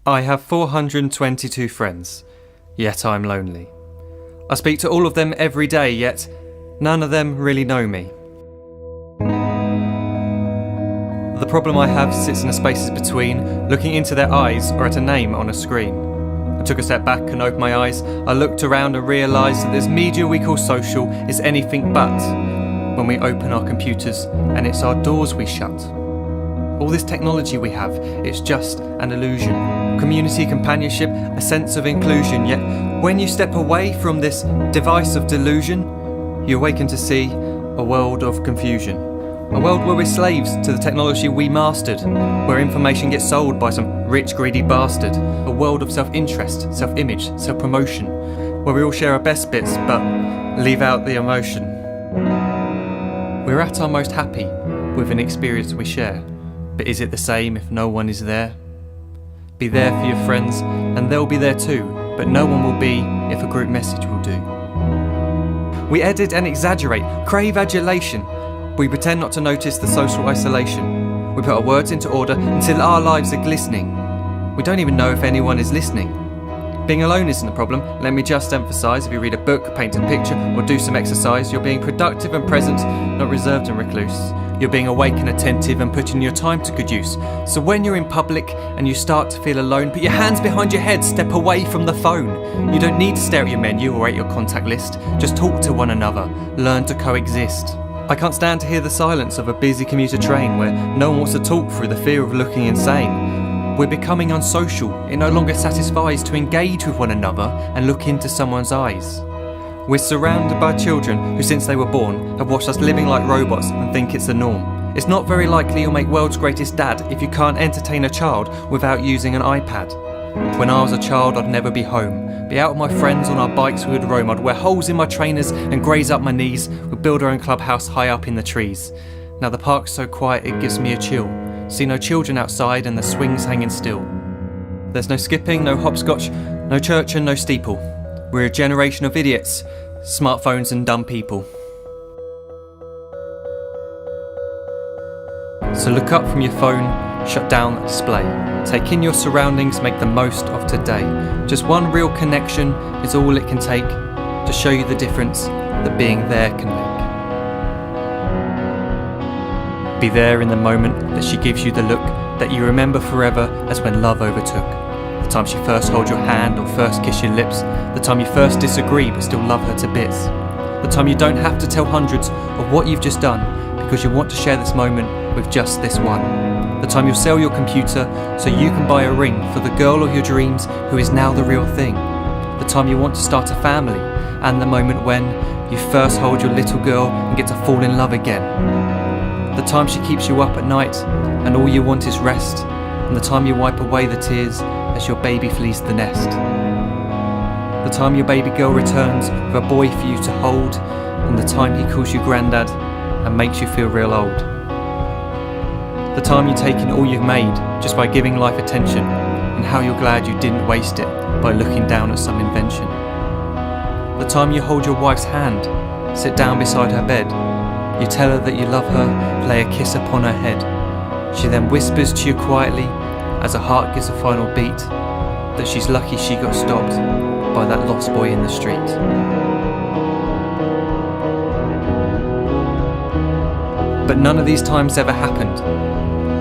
I have 422 friends, yet I'm lonely. I speak to all of them every day, yet none of them really know me. The problem I have sits in the spaces between looking into their eyes or at a name on a screen. I took a step back and opened my eyes. I looked around and realised that this media we call social is anything but when we open our computers and it's our doors we shut. All this technology we have, it's just an illusion. Community, companionship, a sense of inclusion. Yet when you step away from this device of delusion, you awaken to see a world of confusion. A world where we're slaves to the technology we mastered, where information gets sold by some rich, greedy bastard. A world of self-interest, self-image, self-promotion, where we all share our best bits but leave out the emotion. We're at our most happy with an experience we share. But is it the same if no one is there? Be there for your friends and they'll be there too, but no one will be if a group message will do. We edit and exaggerate, crave adulation. We pretend not to notice the social isolation. We put our words into order until our lives are glistening. We don't even know if anyone is listening. Being alone isn't a problem, let me just emphasise. If you read a book, paint a picture or do some exercise, you're being productive and present, not reserved and recluse. You're being awake and attentive and putting your time to good use. So when you're in public and you start to feel alone, put your hands behind your head, step away from the phone. You don't need to stare at your menu or at your contact list. Just talk to one another, learn to coexist. I can't stand to hear the silence of a busy commuter train where no one wants to talk through the fear of looking insane. We're becoming unsocial. It no longer satisfies to engage with one another and look into someone's eyes. We're surrounded by children who since they were born have watched us living like robots and think it's the norm. It's not very likely you'll make world's greatest dad if you can't entertain a child without using an iPad. When I was a child I'd never be home. Be out with my friends on our bikes we would roam. I'd wear holes in my trainers and graze up my knees. We'd build our own clubhouse high up in the trees. Now the park's so quiet it gives me a chill. See no children outside and the swings hanging still. There's no skipping, no hopscotch, no church and no steeple. We're a generation of idiots, smartphones and dumb people. So look up from your phone, shut down the display. Take in your surroundings, make the most of today. Just one real connection is all it can take to show you the difference that being there can make. Be there in the moment that she gives you the look that you remember forever as when love overtook. The time she first holds your hand or first kiss your lips. The time you first disagree but still love her to bits. The time you don't have to tell hundreds of what you've just done because you want to share this moment with just this one. The time you'll sell your computer so you can buy a ring for the girl of your dreams who is now the real thing. The time you want to start a family and the moment when you first hold your little girl and get to fall in love again. The time she keeps you up at night and all you want is rest. And the time you wipe away the tears as your baby flees the nest. The time your baby girl returns with a boy for you to hold, and the time he calls you granddad and makes you feel real old. The time you take in all you've made just by giving life attention, and how you're glad you didn't waste it by looking down at some invention. The time you hold your wife's hand, sit down beside her bed, you tell her that you love her, lay a kiss upon her head. She then whispers to you quietly as her heart gives a final beat that she's lucky she got stopped by that lost boy in the street. But none of these times ever happened.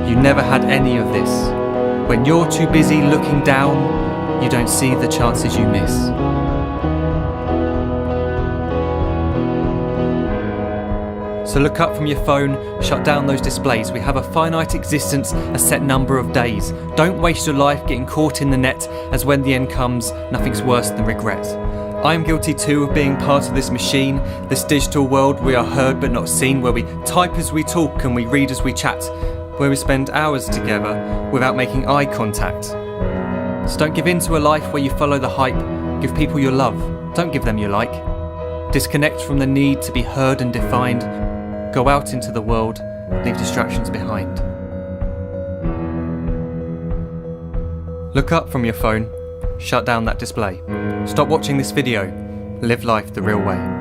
You never had any of this. When you're too busy looking down, you don't see the chances you miss. So look up from your phone, shut down those displays. We have a finite existence, a set number of days. Don't waste your life getting caught in the net, as when the end comes, nothing's worse than regret. I am guilty too of being part of this machine, this digital world we are heard but not seen, where we type as we talk and we read as we chat, where we spend hours together without making eye contact. So don't give in to a life where you follow the hype. Give people your love, don't give them your like. Disconnect from the need to be heard and defined. Go out into the world, leave distractions behind. Look up from your phone, shut down that display. Stop watching this video, live life the real way.